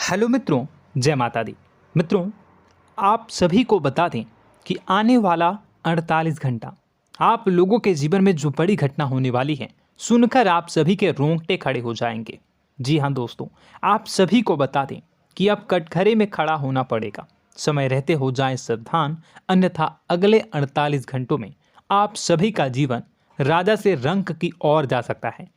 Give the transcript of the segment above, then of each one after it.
Hello मित्रों, जय माता दी। मित्रों, आप सभी को बता दें कि आने वाला 48 घंटा आप लोगों के जीवन में जो बड़ी घटना होने वाली है, सुनकर आप सभी के रोंगटे खड़े हो जाएंगे। जी हाँ दोस्तों, आप सभी को बता दें कि अब कटघरे में खड़ा होना पड़ेगा। समय रहते हो जाएं सावधान, अन्यथा अगले 48 घंटों में आप सभी का जीवन राजा से रंक की ओर जा सकता है।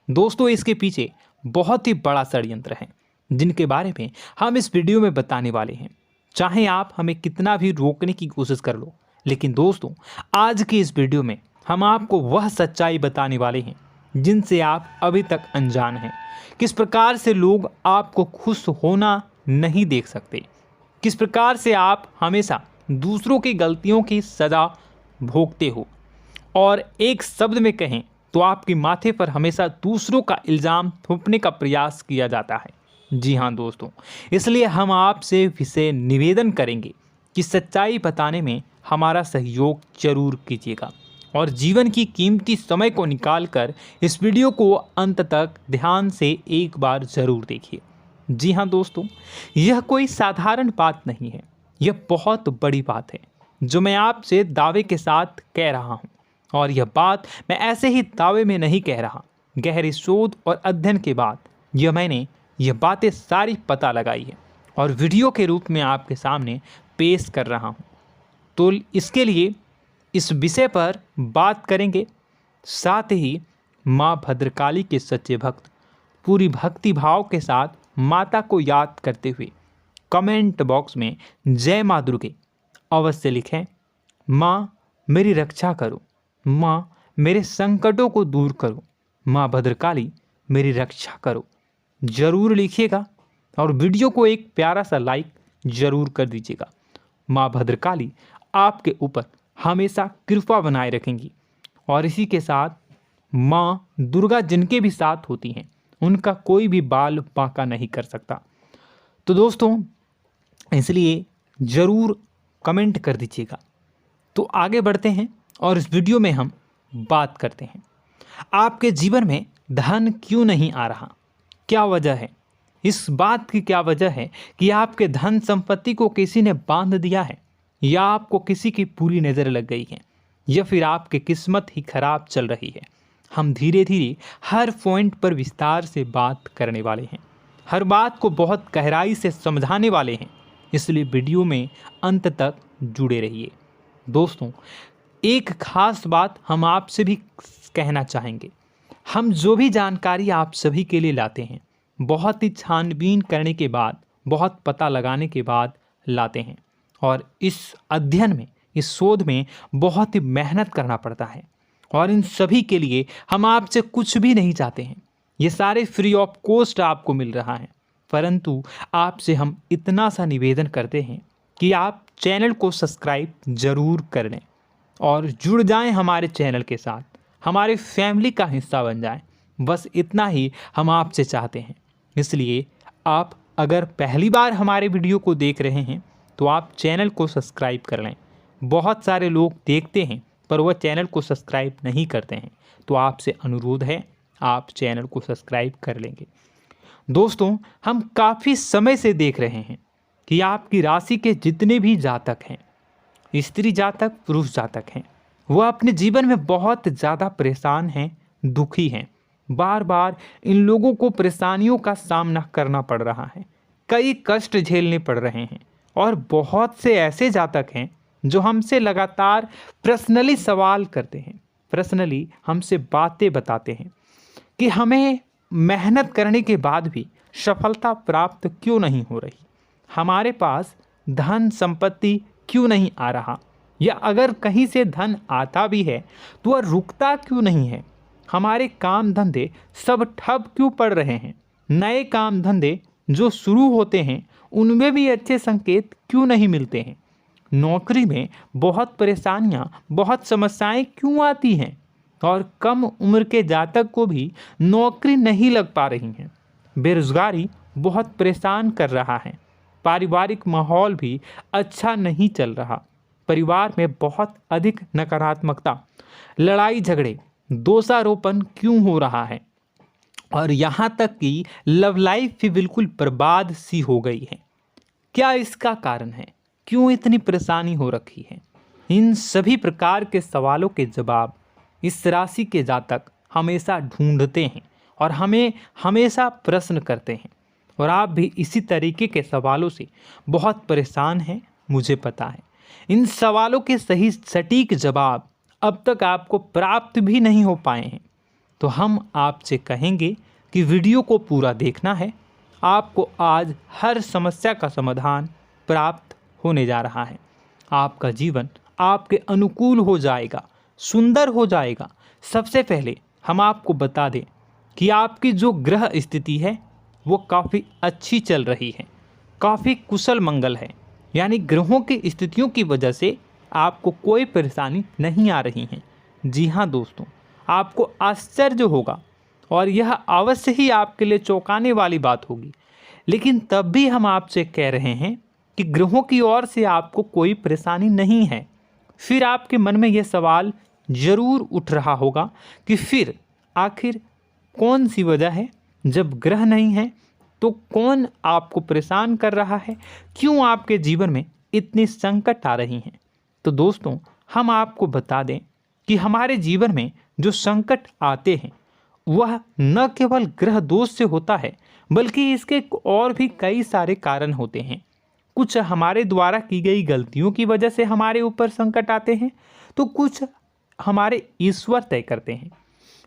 दोस्तों, इसके पीछे बहुत ही बड़ा षड्यंत्र है जिनके बारे में हम इस वीडियो में बताने वाले हैं। चाहे आप हमें कितना भी रोकने की कोशिश कर लो, लेकिन दोस्तों आज की इस वीडियो में हम आपको वह सच्चाई बताने वाले हैं जिनसे आप अभी तक अनजान हैं। किस प्रकार से लोग आपको खुश होना नहीं देख सकते, किस प्रकार से आप हमेशा दूसरों की गलतियों की सज़ा भोगते हो, और एक शब्द में कहें तो आपके माथे पर हमेशा दूसरों का इल्ज़ाम थोपने का प्रयास किया जाता है। जी हाँ दोस्तों, इसलिए हम आपसे विशेष निवेदन करेंगे कि सच्चाई बताने में हमारा सहयोग जरूर कीजिएगा और जीवन की कीमती समय को निकालकर इस वीडियो को अंत तक ध्यान से एक बार ज़रूर देखिए। जी हाँ दोस्तों, यह कोई साधारण बात नहीं है, यह बहुत बड़ी बात है जो मैं आपसे दावे के साथ कह रहा हूँ। और यह बात मैं ऐसे ही दावे में नहीं कह रहा, गहरी शोध और अध्ययन के बाद मैंने यह बातें सारी पता लगाई है और वीडियो के रूप में आपके सामने पेश कर रहा हूँ। तो इसके लिए इस विषय पर बात करेंगे। साथ ही माँ भद्रकाली के सच्चे भक्त पूरी भक्ति भाव के साथ माता को याद करते हुए कमेंट बॉक्स में जय माँ दुर्गे अवश्य लिखें। माँ मेरी रक्षा करो, माँ मेरे संकटों को दूर करो, माँ भद्रकाली मेरी रक्षा करो, जरूर लिखिएगा और वीडियो को एक प्यारा सा लाइक जरूर कर दीजिएगा। माँ भद्रकाली आपके ऊपर हमेशा कृपा बनाए रखेंगी और इसी के साथ माँ दुर्गा जिनके भी साथ होती हैं उनका कोई भी बाल बांका नहीं कर सकता। तो दोस्तों, इसलिए ज़रूर कमेंट कर दीजिएगा। तो आगे बढ़ते हैं और इस वीडियो में हम बात करते हैं, आपके जीवन में धन क्यों नहीं आ रहा, क्या वजह है। इस बात की क्या वजह है कि आपके धन संपत्ति को किसी ने बांध दिया है, या आपको किसी की पूरी नज़र लग गई है, या फिर आपकी किस्मत ही खराब चल रही है। हम धीरे धीरे हर पॉइंट पर विस्तार से बात करने वाले हैं, हर बात को बहुत गहराई से समझाने वाले हैं, इसलिए वीडियो में अंत तक जुड़े रहिए। दोस्तों, एक खास बात हम आपसे भी कहना चाहेंगे, हम जो भी जानकारी आप सभी के लिए लाते हैं बहुत ही छानबीन करने के बाद, बहुत पता लगाने के बाद लाते हैं, और इस अध्ययन में, इस शोध में बहुत ही मेहनत करना पड़ता है। और इन सभी के लिए हम आपसे कुछ भी नहीं चाहते हैं, ये सारे फ्री ऑफ कॉस्ट आपको मिल रहा है। परंतु आपसे हम इतना सा निवेदन करते हैं कि आप चैनल को सब्सक्राइब ज़रूर कर लें और जुड़ जाएं हमारे चैनल के साथ, हमारे फैमिली का हिस्सा बन जाएं। बस इतना ही हम आपसे चाहते हैं। इसलिए आप अगर पहली बार हमारे वीडियो को देख रहे हैं तो आप चैनल को सब्सक्राइब कर लें। बहुत सारे लोग देखते हैं पर वह चैनल को सब्सक्राइब नहीं करते हैं, तो आपसे अनुरोध है आप चैनल को सब्सक्राइब कर लेंगे। दोस्तों, हम काफ़ी समय से देख रहे हैं कि आपकी राशि के जितने भी जातक हैं, स्त्री जातक, पुरुष जातक हैं, वह अपने जीवन में बहुत ज़्यादा परेशान हैं, दुखी हैं। बार बार इन लोगों को परेशानियों का सामना करना पड़ रहा है, कई कष्ट झेलने पड़ रहे हैं। और बहुत से ऐसे जातक हैं जो हमसे लगातार पर्सनली सवाल करते हैं, पर्सनली हमसे बातें बताते हैं कि हमें मेहनत करने के बाद भी सफलता प्राप्त क्यों नहीं हो रही, हमारे पास धन संपत्ति क्यों नहीं आ रहा, या अगर कहीं से धन आता भी है तो वह रुकता क्यों नहीं है, हमारे काम धंधे सब ठप क्यों पड़ रहे हैं, नए काम धंधे जो शुरू होते हैं उनमें भी अच्छे संकेत क्यों नहीं मिलते हैं, नौकरी में बहुत परेशानियां, बहुत समस्याएं क्यों आती हैं, और कम उम्र के जातक को भी नौकरी नहीं लग पा रही हैं, बेरोजगारी बहुत परेशान कर रहा है, पारिवारिक माहौल भी अच्छा नहीं चल रहा, परिवार में बहुत अधिक नकारात्मकता, लड़ाई झगड़े, दोषारोपण क्यों हो रहा है, और यहाँ तक कि लव लाइफ भी बिल्कुल बर्बाद सी हो गई है। क्या इसका कारण है? क्यों इतनी परेशानी हो रखी है? इन सभी प्रकार के सवालों के जवाब इस राशि के जातक हमेशा ढूंढते हैं और हमें हमेशा प्रश्न करते हैं, और आप भी इसी तरीके के सवालों से बहुत परेशान हैं, मुझे पता है। इन सवालों के सही सटीक जवाब अब तक आपको प्राप्त भी नहीं हो पाए हैं, तो हम आपसे कहेंगे कि वीडियो को पूरा देखना है। आपको आज हर समस्या का समाधान प्राप्त होने जा रहा है। आपका जीवन आपके अनुकूल हो जाएगा, सुंदर हो जाएगा। सबसे पहले हम आपको बता दें कि आपकी जो ग्रह स्थिति है वो काफ़ी अच्छी चल रही है, काफ़ी कुशल मंगल है, यानी ग्रहों की स्थितियों की वजह से आपको कोई परेशानी नहीं आ रही है। जी हाँ दोस्तों, आपको आश्चर्य होगा और यह अवश्य ही आपके लिए चौंकाने वाली बात होगी, लेकिन तब भी हम आपसे कह रहे हैं कि ग्रहों की ओर से आपको कोई परेशानी नहीं है। फिर आपके मन में यह सवाल जरूर उठ रहा होगा कि फिर आखिर कौन सी वजह है? जब ग्रह नहीं है तो कौन आपको परेशान कर रहा है? क्यों आपके जीवन में इतनी संकट आ रही हैं? तो दोस्तों, हम आपको बता दें कि हमारे जीवन में जो संकट आते हैं वह न केवल ग्रह दोष से होता है, बल्कि इसके और भी कई सारे कारण होते हैं। कुछ हमारे द्वारा की गई गलतियों की वजह से हमारे ऊपर संकट आते हैं, तो कुछ हमारे ईश्वर तय करते हैं,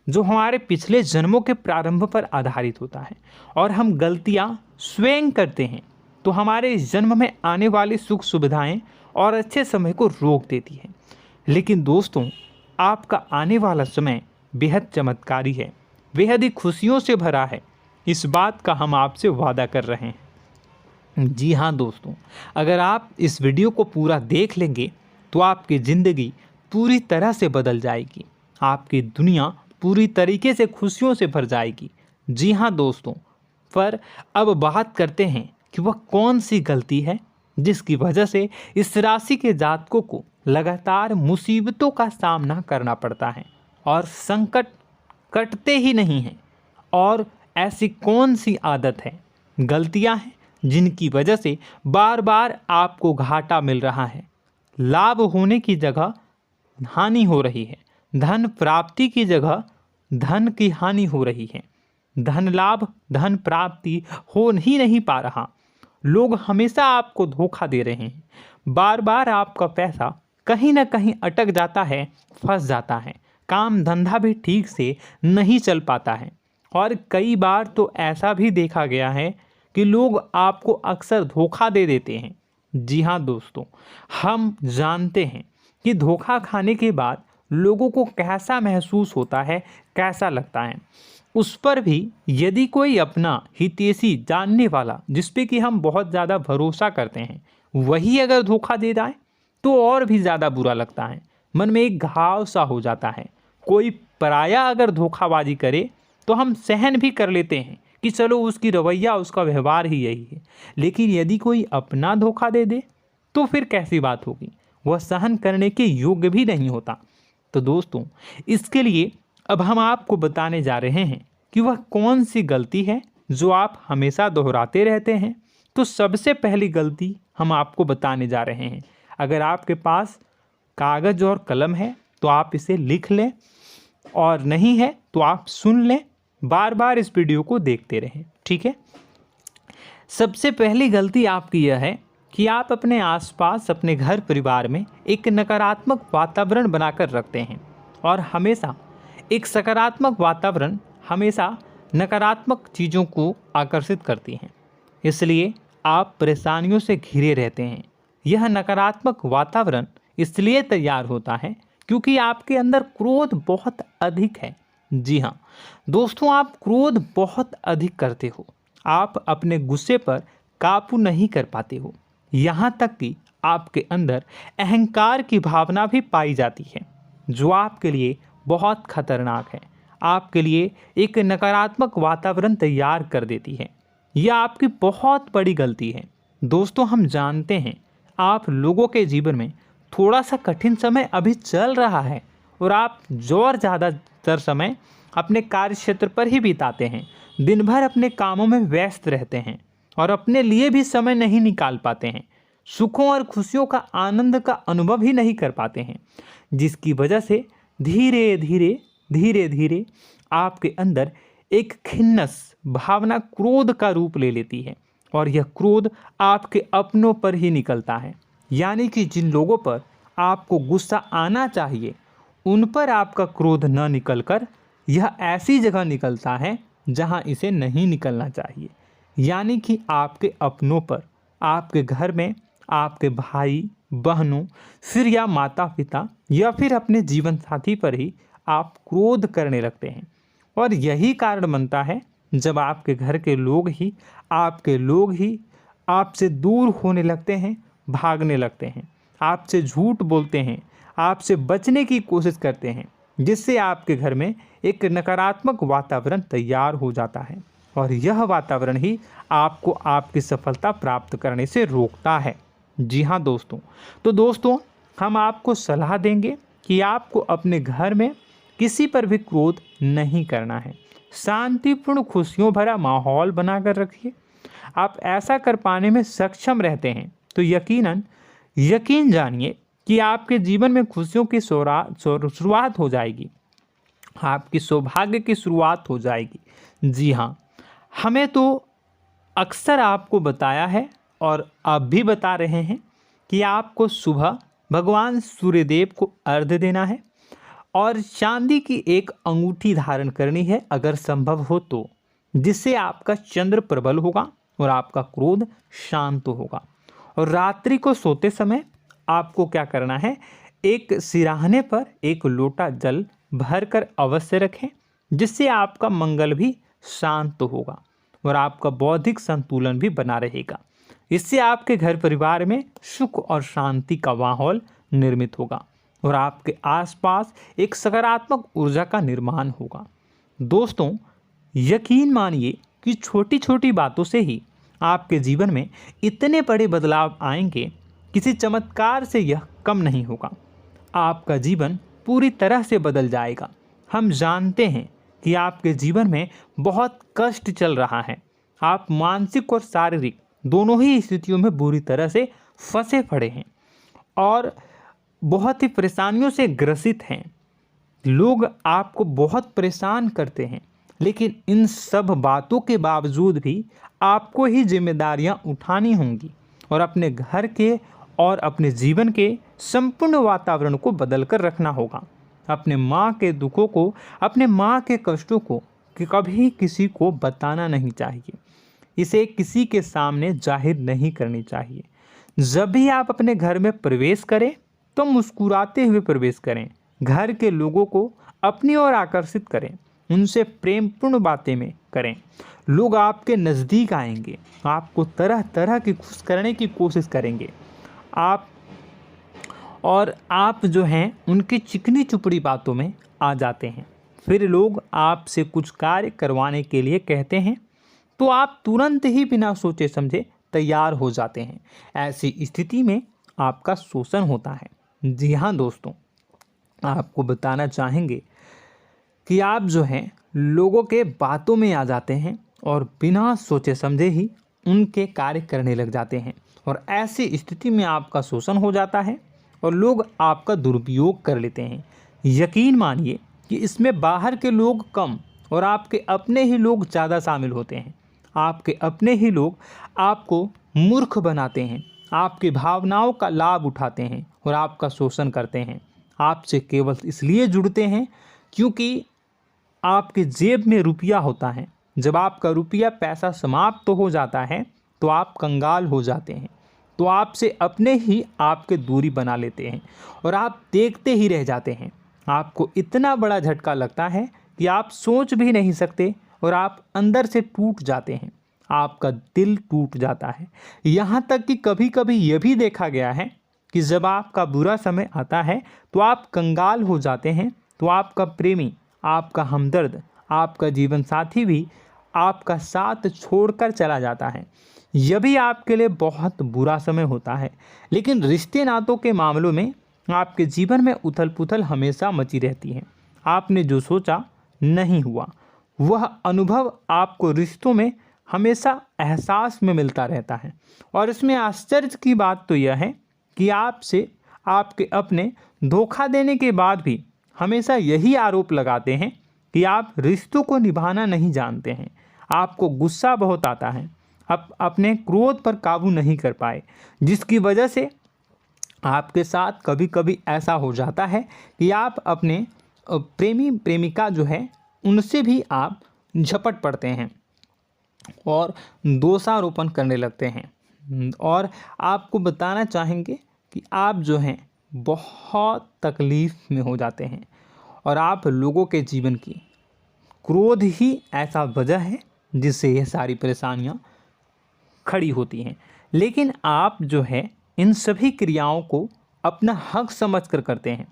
जो हमारे पिछले जन्मों के प्रारंभ पर आधारित होता है। और हम गलतियां स्वयं करते हैं तो हमारे इस जन्म में आने वाली सुख सुविधाएं और अच्छे समय को रोक देती है। लेकिन दोस्तों, आपका आने वाला समय बेहद चमत्कारी है, बेहद ही खुशियों से भरा है। इस बात का हम आपसे वादा कर रहे हैं। जी हाँ दोस्तों, अगर आप इस वीडियो को पूरा देख लेंगे तो आपकी ज़िंदगी पूरी तरह से बदल जाएगी, आपकी दुनिया पूरी तरीके से खुशियों से भर जाएगी। जी हाँ दोस्तों, पर अब बात करते हैं कि वह कौन सी गलती है जिसकी वजह से इस राशि के जातकों को लगातार मुसीबतों का सामना करना पड़ता है और संकट कटते ही नहीं हैं। और ऐसी कौन सी आदत है, गलतियां हैं जिनकी वजह से बार बार आपको घाटा मिल रहा है, लाभ होने की जगह हानि हो रही है, धन प्राप्ति की जगह धन की हानि हो रही है, धन लाभ धन प्राप्ति हो ही नहीं पा रहा, लोग हमेशा आपको धोखा दे रहे हैं, बार बार आपका पैसा कहीं ना कहीं अटक जाता है, फंस जाता है, काम धंधा भी ठीक से नहीं चल पाता है। और कई बार तो ऐसा भी देखा गया है कि लोग आपको अक्सर धोखा दे देते हैं। जी हाँ दोस्तों, हम जानते हैं कि धोखा खाने के बाद लोगों को कैसा महसूस होता है, कैसा लगता है। उस पर भी यदि कोई अपना हितैषी जानने वाला, जिस पे कि हम बहुत ज़्यादा भरोसा करते हैं, वही अगर धोखा दे जाए तो और भी ज़्यादा बुरा लगता है, मन में एक घाव सा हो जाता है। कोई पराया अगर धोखाबाजी करे तो हम सहन भी कर लेते हैं कि चलो उसकी रवैया उसका व्यवहार ही यही है, लेकिन यदि कोई अपना धोखा दे दे तो फिर कैसी बात होगी, वह सहन करने के योग्य भी नहीं होता। तो दोस्तों, इसके लिए अब हम आपको बताने जा रहे हैं कि वह कौन सी गलती है जो आप हमेशा दोहराते रहते हैं। तो सबसे पहली गलती हम आपको बताने जा रहे हैं। अगर आपके पास कागज़ और कलम है तो आप इसे लिख लें, और नहीं है तो आप सुन लें, बार बार इस वीडियो को देखते रहें, ठीक है। सबसे पहली गलती आपकी यह है कि आप अपने आसपास, अपने घर परिवार में एक नकारात्मक वातावरण बनाकर रखते हैं, और हमेशा एक सकारात्मक वातावरण हमेशा नकारात्मक चीज़ों को आकर्षित करती हैं, इसलिए आप परेशानियों से घिरे रहते हैं। यह नकारात्मक वातावरण इसलिए तैयार होता है क्योंकि आपके अंदर क्रोध बहुत अधिक है। जी हाँ दोस्तों, आप क्रोध बहुत अधिक करते हो, आप अपने गुस्से पर काबू नहीं कर पाते हो, यहाँ तक कि आपके अंदर अहंकार की भावना भी पाई जाती है, जो आपके लिए बहुत खतरनाक है, आपके लिए एक नकारात्मक वातावरण तैयार कर देती है। यह आपकी बहुत बड़ी गलती है। दोस्तों, हम जानते हैं आप लोगों के जीवन में थोड़ा सा कठिन समय अभी चल रहा है, और आप और ज़्यादातर समय अपने कार्य क्षेत्र पर ही बिताते हैं। दिन भर अपने कामों में व्यस्त रहते हैं और अपने लिए भी समय नहीं निकाल पाते हैं। सुखों और खुशियों का आनंद का अनुभव ही नहीं कर पाते हैं, जिसकी वजह से धीरे धीरे आपके अंदर एक खिन्नस भावना क्रोध का रूप ले लेती है और यह क्रोध आपके अपनों पर ही निकलता है। यानी कि जिन लोगों पर आपको गुस्सा आना चाहिए उन पर आपका क्रोध न निकलकर यह ऐसी जगह निकलता है जहां इसे नहीं निकलना चाहिए। यानी कि आपके अपनों पर, आपके घर में आपके भाई बहनों, फिर या माता पिता या फिर अपने जीवन साथी पर ही आप क्रोध करने लगते हैं। और यही कारण बनता है जब आपके घर के लोग ही आपसे दूर होने लगते हैं, भागने लगते हैं, आपसे झूठ बोलते हैं, आपसे बचने की कोशिश करते हैं, जिससे आपके घर में एक नकारात्मक वातावरण तैयार हो जाता है और यह वातावरण ही आपको आपकी सफलता प्राप्त करने से रोकता है। जी हाँ दोस्तों, तो दोस्तों हम आपको सलाह देंगे कि आपको अपने घर में किसी पर भी क्रोध नहीं करना है। शांतिपूर्ण खुशियों भरा माहौल बनाकर रखिए। आप ऐसा कर पाने में सक्षम रहते हैं तो यकीन जानिए कि आपके जीवन में खुशियों की शुरुआत हो जाएगी, आपकी सौभाग्य की शुरुआत हो जाएगी। जी हाँ, हमें तो अक्सर आपको बताया है और अब भी बता रहे हैं कि आपको सुबह भगवान सूर्यदेव को अर्घ्य देना है और चांदी की एक अंगूठी धारण करनी है अगर संभव हो तो, जिससे आपका चंद्र प्रबल होगा और आपका क्रोध शांत होगा। और रात्रि को सोते समय आपको क्या करना है, एक सिराहने पर एक लोटा जल भरकर अवश्य रखें, जिससे आपका मंगल भी शांत होगा और आपका बौद्धिक संतुलन भी बना रहेगा। इससे आपके घर परिवार में सुख और शांति का माहौल निर्मित होगा और आपके आसपास एक सकारात्मक ऊर्जा का निर्माण होगा। दोस्तों यकीन मानिए कि छोटी छोटी बातों से ही आपके जीवन में इतने बड़े बदलाव आएंगे, किसी चमत्कार से यह कम नहीं होगा। आपका जीवन पूरी तरह से बदल जाएगा। हम जानते हैं कि आपके जीवन में बहुत कष्ट चल रहा है, आप मानसिक और शारीरिक दोनों ही स्थितियों में बुरी तरह से फंसे पड़े हैं और बहुत ही परेशानियों से ग्रसित हैं। लोग आपको बहुत परेशान करते हैं, लेकिन इन सब बातों के बावजूद भी आपको ही जिम्मेदारियां उठानी होंगी और अपने घर के और अपने जीवन के संपूर्ण वातावरण को बदल कर रखना होगा। अपने माँ के दुखों को, अपने माँ के कष्टों को कभी किसी को बताना नहीं चाहिए, इसे किसी के सामने जाहिर नहीं करनी चाहिए। जब भी आप अपने घर में प्रवेश करें तो मुस्कुराते हुए प्रवेश करें, घर के लोगों को अपनी ओर आकर्षित करें, उनसे प्रेमपूर्ण बातें में करें। लोग आपके नज़दीक आएंगे, आपको तरह तरह की खुश करने की कोशिश करेंगे। आप जो हैं उनकी चिकनी चुपड़ी बातों में आ जाते हैं। फिर लोग आपसे कुछ कार्य करवाने के लिए कहते हैं तो आप तुरंत ही बिना सोचे समझे तैयार हो जाते हैं। ऐसी स्थिति में आपका शोषण होता है। जी हाँ दोस्तों, आपको बताना चाहेंगे कि आप जो हैं लोगों के बातों में आ जाते हैं और बिना सोचे समझे ही उनके कार्य करने लग जाते हैं और ऐसी स्थिति में आपका शोषण हो जाता है और लोग आपका दुरुपयोग कर लेते हैं। यकीन मानिए कि इसमें बाहर के लोग कम और आपके अपने ही लोग ज़्यादा शामिल होते हैं। आपके अपने ही लोग आपको मूर्ख बनाते हैं, आपकी भावनाओं का लाभ उठाते हैं और आपका शोषण करते हैं। आपसे केवल इसलिए जुड़ते हैं क्योंकि आपके जेब में रुपया होता है। जब आपका रुपया पैसा समाप्त हो जाता है तो आप कंगाल हो जाते हैं, तो आपसे अपने ही आपके दूरी बना लेते हैं और आप देखते ही रह जाते हैं। आपको इतना बड़ा झटका लगता है कि आप सोच भी नहीं सकते और आप अंदर से टूट जाते हैं, आपका दिल टूट जाता है। यहाँ तक कि कभी कभी यह भी देखा गया है कि जब आपका बुरा समय आता है तो आप कंगाल हो जाते हैं, तो आपका प्रेमी, आपका हमदर्द, आपका जीवन साथी भी आपका साथ छोड़कर चला जाता है। यह भी आपके लिए बहुत बुरा समय होता है। लेकिन रिश्ते नातों के मामलों में आपके जीवन में उथल पुथल हमेशा मची रहती है। आपने जो सोचा नहीं हुआ, वह अनुभव आपको रिश्तों में हमेशा एहसास में मिलता रहता है। और इसमें आश्चर्य की बात तो यह है कि आपसे आपके अपने धोखा देने के बाद भी हमेशा यही आरोप लगाते हैं कि आप रिश्तों को निभाना नहीं जानते हैं। आपको गुस्सा बहुत आता है, अपने क्रोध पर काबू नहीं कर पाए, जिसकी वजह से आपके साथ कभी कभी ऐसा हो जाता है कि आप अपने प्रेमी प्रेमिका जो है उनसे भी आप झपट पड़ते हैं और दोषारोपण करने लगते हैं। और आपको बताना चाहेंगे कि आप जो हैं बहुत तकलीफ़ में हो जाते हैं और आप लोगों के जीवन की क्रोध ही ऐसा वजह है जिससे ये सारी परेशानियां खड़ी होती हैं। लेकिन आप जो है इन सभी क्रियाओं को अपना हक समझकर करते हैं,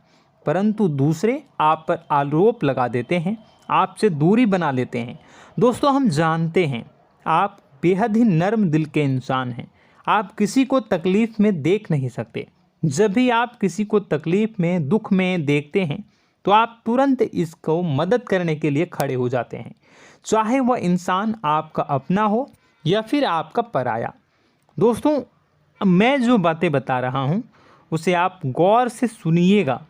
परंतु दूसरे आप पर आरोप लगा देते हैं, आपसे दूरी बना लेते हैं। दोस्तों, हम जानते हैं आप बेहद ही नर्म दिल के इंसान हैं। आप किसी को तकलीफ़ में देख नहीं सकते। जब भी आप किसी को तकलीफ़ में, दुख में देखते हैं तो आप तुरंत इसको मदद करने के लिए खड़े हो जाते हैं, चाहे वह इंसान आपका अपना हो या फिर आपका पराया। दोस्तों, मैं जो बातें बता रहा हूँ उसे आप गौर से सुनिएगा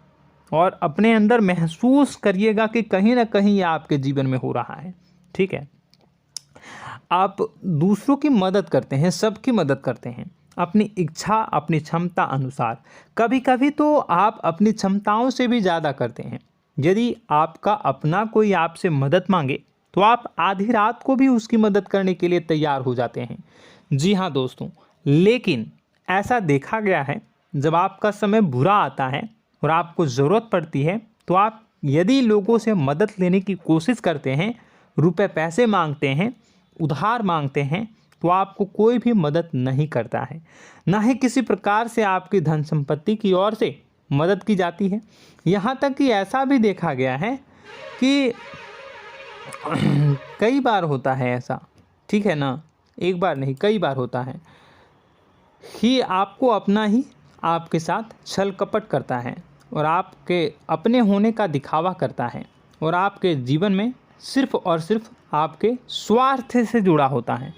और अपने अंदर महसूस करिएगा कि कहीं ना कहीं ये आपके जीवन में हो रहा है। ठीक है, आप दूसरों की मदद करते हैं, सबकी मदद करते हैं अपनी इच्छा, अपनी क्षमता अनुसार। कभी कभी तो आप अपनी क्षमताओं से भी ज़्यादा करते हैं। यदि आपका अपना कोई आपसे मदद मांगे तो आप आधी रात को भी उसकी मदद करने के लिए तैयार हो जाते हैं। जी हाँ दोस्तों, लेकिन ऐसा देखा गया है जब आपका समय बुरा आता है और आपको ज़रूरत पड़ती है तो आप यदि लोगों से मदद लेने की कोशिश करते हैं, रुपए पैसे मांगते हैं, उधार मांगते हैं, तो आपको कोई भी मदद नहीं करता है। ना ही किसी प्रकार से आपकी धन संपत्ति की ओर से मदद की जाती है। यहाँ तक कि ऐसा भी देखा गया है कि कई बार होता है ऐसा, ठीक है ना, एक बार नहीं कई बार होता है कि आपको अपना ही आपके साथ छल कपट करता है और आपके अपने होने का दिखावा करता है और आपके जीवन में सिर्फ और सिर्फ आपके स्वार्थ से जुड़ा होता है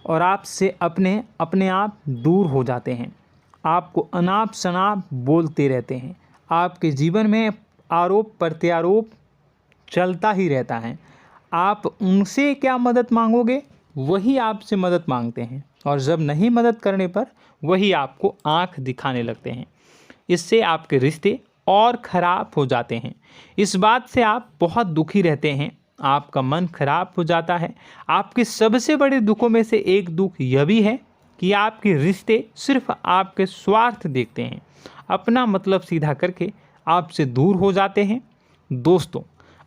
और आपसे अपने आप दूर हो जाते हैं। आपको अनाप शनाप बोलते रहते हैं। आपके जीवन में आरोप प्रत्यारोप चलता ही रहता है। आप उनसे क्या मदद मांगोगे, वही आपसे मदद मांगते हैं और जब नहीं मदद करने पर वही आपको आंख दिखाने लगते हैं। इससे आपके रिश्ते और ख़राब हो जाते हैं। इस बात से आप बहुत दुखी रहते हैं, आपका मन खराब हो जाता है। आपके सबसे बड़े दुखों में से एक दुख यह भी है कि आपके रिश्ते सिर्फ आपके स्वार्थ देखते हैं, अपना मतलब सीधा करके आपसे दूर हो जाते हैं। दोस्तों,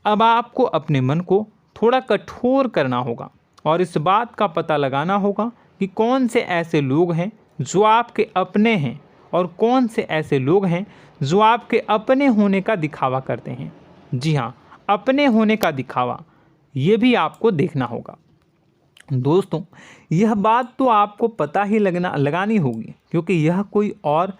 अब आपको अपने मन को थोड़ा कठोर करना होगा और इस बात का पता लगाना होगा कि कौन से ऐसे लोग हैं जो आपके अपने हैं और कौन से ऐसे लोग हैं जो आपके अपने होने का दिखावा करते हैं। जी हाँ, अपने होने का दिखावा, ये भी आपको देखना होगा। दोस्तों, यह बात तो आपको पता ही लगानी होगी, क्योंकि यह कोई और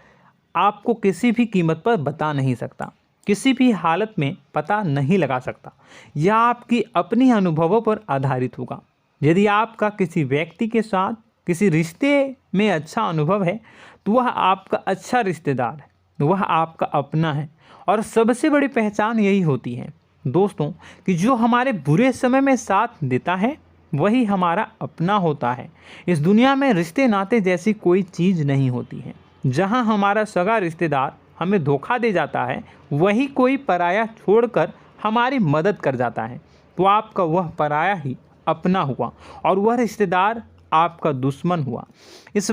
आपको किसी भी कीमत पर बता नहीं सकता, किसी भी हालत में पता नहीं लगा सकता। यह आपकी अपनी अनुभवों पर आधारित होगा। यदि आपका किसी व्यक्ति के साथ किसी रिश्ते में अच्छा अनुभव है तो वह आपका अच्छा रिश्तेदार है, वह आपका अपना है। और सबसे बड़ी पहचान यही होती है दोस्तों कि जो हमारे बुरे समय में साथ देता है वही हमारा अपना होता है। इस दुनिया में रिश्ते नाते जैसी कोई चीज़ नहीं होती है। जहां हमारा सगा रिश्तेदार हमें धोखा दे जाता है, वही कोई पराया छोड़कर हमारी मदद कर जाता है, तो आपका वह पराया ही अपना हुआ और वह रिश्तेदार आपका दुश्मन हुआ। इस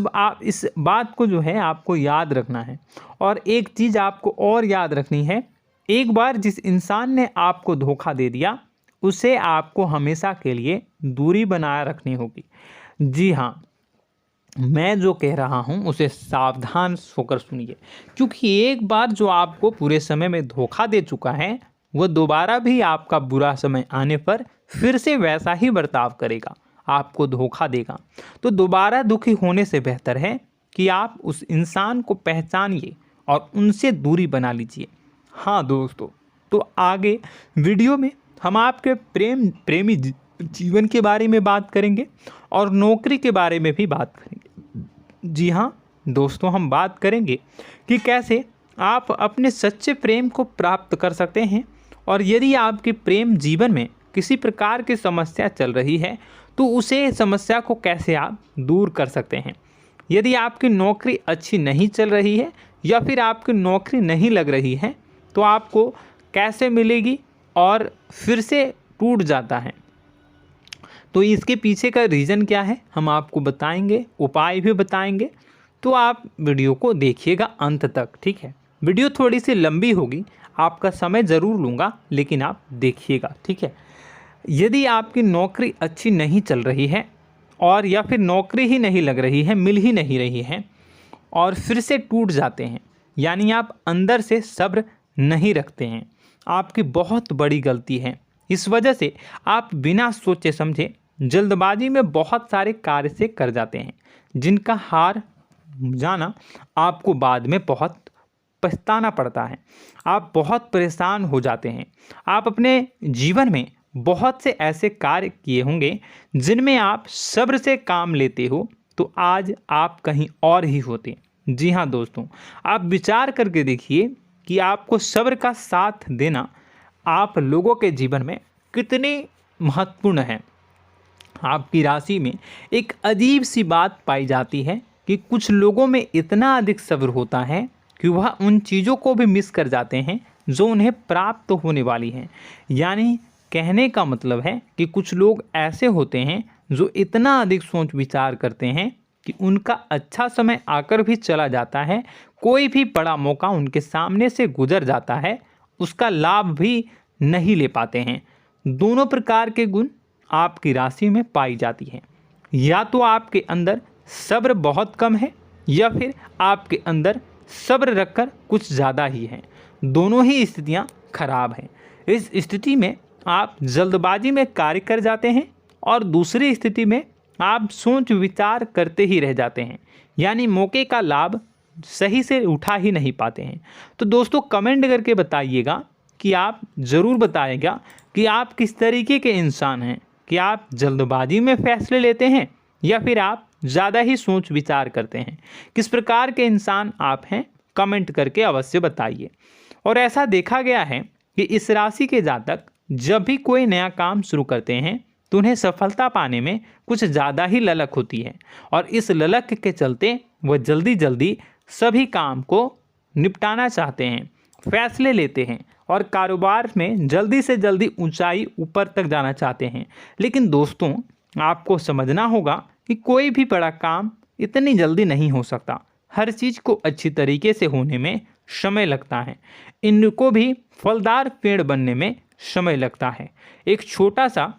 बात को जो है आपको याद रखना है। और एक चीज़ आपको और याद रखनी है, एक बार जिस इंसान ने आपको धोखा दे दिया उसे आपको हमेशा के लिए दूरी बनाए रखनी होगी। जी हाँ, मैं जो कह रहा हूँ उसे सावधान होकर सुनिए, क्योंकि एक बार जो आपको पूरे समय में धोखा दे चुका है वह दोबारा भी आपका बुरा समय आने पर फिर से वैसा ही बर्ताव करेगा, आपको धोखा देगा। तो दोबारा दुखी होने से बेहतर है कि आप उस इंसान को पहचानिए और उनसे दूरी बना लीजिए। हाँ दोस्तों, तो आगे वीडियो में हम आपके प्रेमी जीवन के बारे में बात करेंगे और नौकरी के बारे में भी बात करेंगे। जी हाँ दोस्तों, हम बात करेंगे कि कैसे आप अपने सच्चे प्रेम को प्राप्त कर सकते हैं, और यदि आपके प्रेम जीवन में किसी प्रकार की समस्या चल रही है तो उसे समस्या को कैसे आप दूर कर सकते हैं। यदि आपकी नौकरी अच्छी नहीं चल रही है या फिर आपकी नौकरी नहीं लग रही है तो आपको कैसे मिलेगी और फिर से टूट जाता है, तो इसके पीछे का रीज़न क्या है हम आपको बताएंगे, उपाय भी बताएंगे। तो आप वीडियो को देखिएगा अंत तक, ठीक है। वीडियो थोड़ी सी लंबी होगी, आपका समय ज़रूर लूँगा, लेकिन आप देखिएगा, ठीक है। यदि आपकी नौकरी अच्छी नहीं चल रही है और या फिर नौकरी ही नहीं लग रही है, मिल ही नहीं रही है और फिर से टूट जाते हैं, यानी आप अंदर से सब्र नहीं रखते हैं, आपकी बहुत बड़ी गलती है। इस वजह से आप बिना सोचे समझे जल्दबाजी में बहुत सारे कार्य से कर जाते हैं, जिनका हार जाना आपको बाद में बहुत पछताना पड़ता है। आप बहुत परेशान हो जाते हैं। आप अपने जीवन में बहुत से ऐसे कार्य किए होंगे जिनमें आप सब्र से काम लेते हो, तो आज आप कहीं और ही होते। जी हाँ दोस्तों, आप विचार करके देखिए कि आपको सब्र का साथ देना आप लोगों के जीवन में कितनी महत्वपूर्ण है। आपकी राशि में एक अजीब सी बात पाई जाती है कि कुछ लोगों में इतना अधिक सब्र होता है कि वह उन चीज़ों को भी मिस कर जाते हैं जो उन्हें प्राप्त होने वाली हैं। यानी कहने का मतलब है कि कुछ लोग ऐसे होते हैं जो इतना अधिक सोच विचार करते हैं कि उनका अच्छा समय आकर भी चला जाता है, कोई भी बड़ा मौका उनके सामने से गुजर जाता है, उसका लाभ भी नहीं ले पाते हैं। दोनों प्रकार के गुण आपकी राशि में पाई जाती हैं। या तो आपके अंदर सब्र बहुत कम है या फिर आपके अंदर सब्र रखकर कुछ ज़्यादा ही है। दोनों ही स्थितियाँ खराब हैं। इस स्थिति में आप जल्दबाजी में कार्य कर जाते हैं और दूसरी स्थिति में आप सोच विचार करते ही रह जाते हैं, यानी मौके का लाभ सही से उठा ही नहीं पाते हैं। तो दोस्तों कमेंट करके बताइएगा कि आप ज़रूर बताइएगा कि आप किस तरीके के इंसान हैं, कि आप जल्दबाजी में फैसले लेते हैं या फिर आप ज़्यादा ही सोच विचार करते हैं। किस प्रकार के इंसान आप हैं, कमेंट करके अवश्य बताइए। और ऐसा देखा गया है कि इस राशि के जातक जब भी कोई नया काम शुरू करते हैं तो उन्हें सफलता पाने में कुछ ज़्यादा ही ललक होती है, और इस ललक के चलते वह जल्दी जल्दी सभी काम को निपटाना चाहते हैं, फैसले लेते हैं और कारोबार में जल्दी से जल्दी ऊंचाई ऊपर तक जाना चाहते हैं। लेकिन दोस्तों आपको समझना होगा कि कोई भी बड़ा काम इतनी जल्दी नहीं हो सकता। हर चीज़ को अच्छी तरीके से होने में समय लगता है। इनको भी फलदार पेड़ बनने में समय लगता है। एक छोटा सा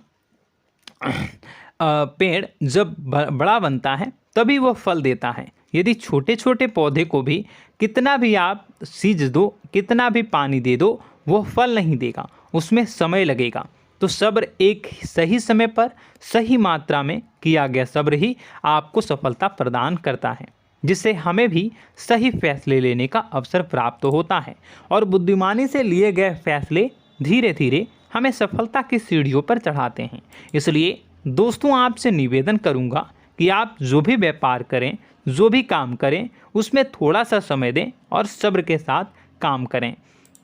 पेड़ जब बड़ा बनता है तभी वह फल देता है। यदि छोटे छोटे पौधे को भी कितना भी आप सींच दो, कितना भी पानी दे दो, वो फल नहीं देगा, उसमें समय लगेगा। तो सब्र एक सही समय पर सही मात्रा में किया गया सब्र ही आपको सफलता प्रदान करता है, जिससे हमें भी सही फैसले लेने का अवसर प्राप्त होता है। और बुद्धिमानी से लिए गए फैसले धीरे धीरे हमें सफलता की सीढ़ियों पर चढ़ाते हैं। इसलिए दोस्तों आपसे निवेदन करूंगा कि आप जो भी व्यापार करें, जो भी काम करें, उसमें थोड़ा सा समय दें और सब्र के साथ काम करें।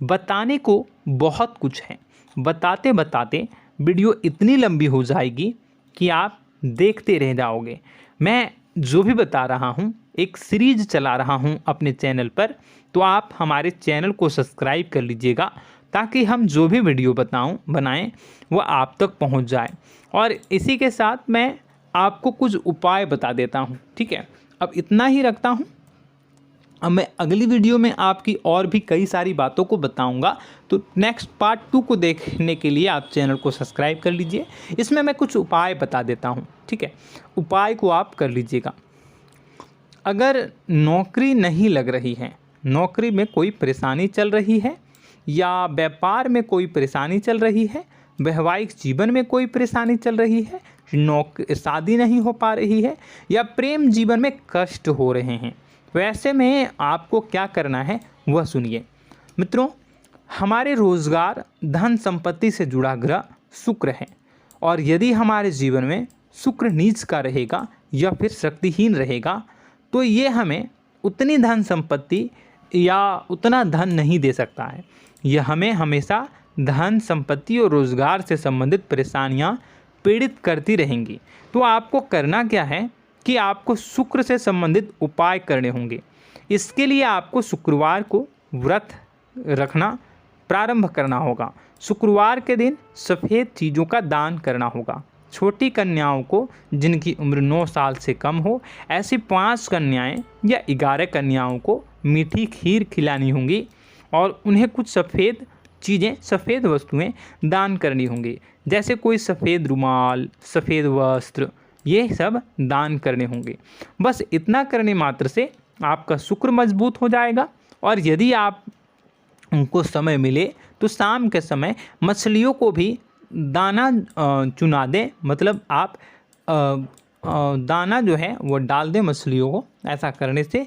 बताने को बहुत कुछ है, बताते बताते वीडियो इतनी लंबी हो जाएगी कि आप देखते रह जाओगे। मैं जो भी बता रहा हूँ एक सीरीज चला रहा हूँ अपने चैनल पर, तो आप हमारे चैनल को सब्सक्राइब कर लीजिएगा ताकि हम जो भी वीडियो बनाएं वो आप तक पहुँच जाए। और इसी के साथ मैं आपको कुछ उपाय बता देता हूँ, ठीक है। अब इतना ही रखता हूँ। अब मैं अगली वीडियो में आपकी और भी कई सारी बातों को बताऊंगा। तो नेक्स्ट पार्ट 2 को देखने के लिए आप चैनल को सब्सक्राइब कर लीजिए। इसमें मैं कुछ उपाय बता देता हूं, ठीक है। उपाय को आप कर लीजिएगा। अगर नौकरी नहीं लग रही है, नौकरी में कोई परेशानी चल रही है, या व्यापार में कोई परेशानी चल रही है, वैवाहिक जीवन में कोई परेशानी चल रही है, शादी नहीं हो पा रही है, या प्रेम जीवन में कष्ट हो रहे हैं, वैसे में आपको क्या करना है, वह सुनिए। मित्रों, हमारे रोजगार धन संपत्ति से जुड़ा ग्रह शुक्र है, और यदि हमारे जीवन में शुक्र नीच का रहेगा या फिर शक्तिहीन रहेगा तो ये हमें उतनी धन संपत्ति या उतना धन नहीं दे सकता है। यह हमें हमेशा धन संपत्ति और रोजगार से संबंधित परेशानियां पीड़ित करती रहेंगी। तो आपको करना क्या है कि आपको शुक्र से संबंधित उपाय करने होंगे। इसके लिए आपको शुक्रवार को व्रत रखना प्रारंभ करना होगा। शुक्रवार के दिन सफ़ेद चीज़ों का दान करना होगा। छोटी कन्याओं को जिनकी उम्र 9 साल से कम हो, ऐसी 5 कन्याएं या 11 कन्याओं को मीठी खीर खिलानी होंगी और उन्हें कुछ सफ़ेद चीज़ें, सफ़ेद वस्तुएं दान करनी होंगी, जैसे कोई सफ़ेद रुमाल, सफ़ेद वस्त्र, ये सब दान करने होंगे। बस इतना करने मात्र से आपका शुक्र मजबूत हो जाएगा। और यदि आप उनको समय मिले तो शाम के समय मछलियों को भी दाना चुना दें, मतलब आप दाना जो है वो डाल दें मछलियों को। ऐसा करने से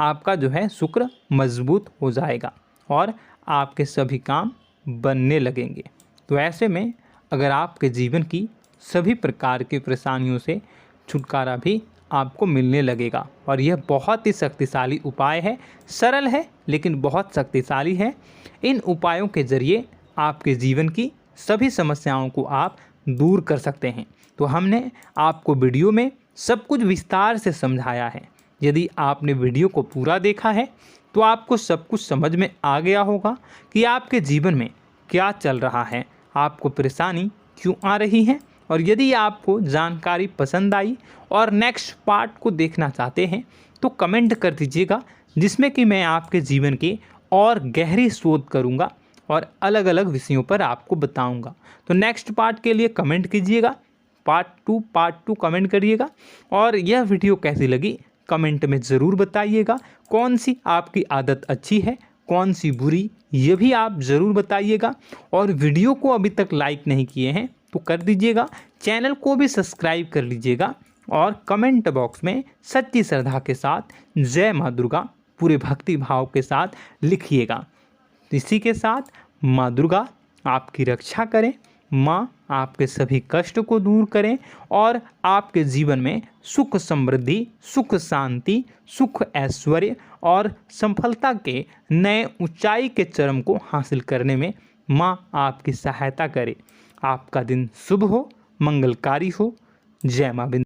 आपका जो है शुक्र मजबूत हो जाएगा और आपके सभी काम बनने लगेंगे। तो ऐसे में अगर आपके जीवन की सभी प्रकार की परेशानियों से छुटकारा भी आपको मिलने लगेगा। और यह बहुत ही शक्तिशाली उपाय है, सरल है लेकिन बहुत शक्तिशाली है। इन उपायों के ज़रिए आपके जीवन की सभी समस्याओं को आप दूर कर सकते हैं। तो हमने आपको वीडियो में सब कुछ विस्तार से समझाया है। यदि आपने वीडियो को पूरा देखा है तो आपको सब कुछ समझ में आ गया होगा कि आपके जीवन में क्या चल रहा है, आपको परेशानी क्यों आ रही है। और यदि आपको जानकारी पसंद आई और नेक्स्ट पार्ट को देखना चाहते हैं तो कमेंट कर दीजिएगा, जिसमें कि मैं आपके जीवन की और गहरी शोध करूंगा और अलग अलग विषयों पर आपको बताऊंगा। तो नेक्स्ट पार्ट के लिए कमेंट कीजिएगा, पार्ट टू कमेंट करिएगा। और यह वीडियो कैसी लगी कमेंट में ज़रूर बताइएगा। कौन सी आपकी आदत अच्छी है, कौन सी बुरी, ये भी आप ज़रूर बताइएगा। और वीडियो को अभी तक लाइक नहीं किए हैं तो कर दीजिएगा, चैनल को भी सब्सक्राइब कर लीजिएगा और कमेंट बॉक्स में सच्ची श्रद्धा के साथ जय माँ दुर्गा पूरे भक्ति भाव के साथ लिखिएगा। इसी के साथ माँ दुर्गा आपकी रक्षा करें, माँ आपके सभी कष्ट को दूर करें और आपके जीवन में सुख समृद्धि, सुख शांति, सुख ऐश्वर्य और सफलता के नए ऊंचाई के चरम को हासिल करने में माँ आपकी सहायता करे। आपका दिन शुभ हो, मंगलकारी हो। जय माँ।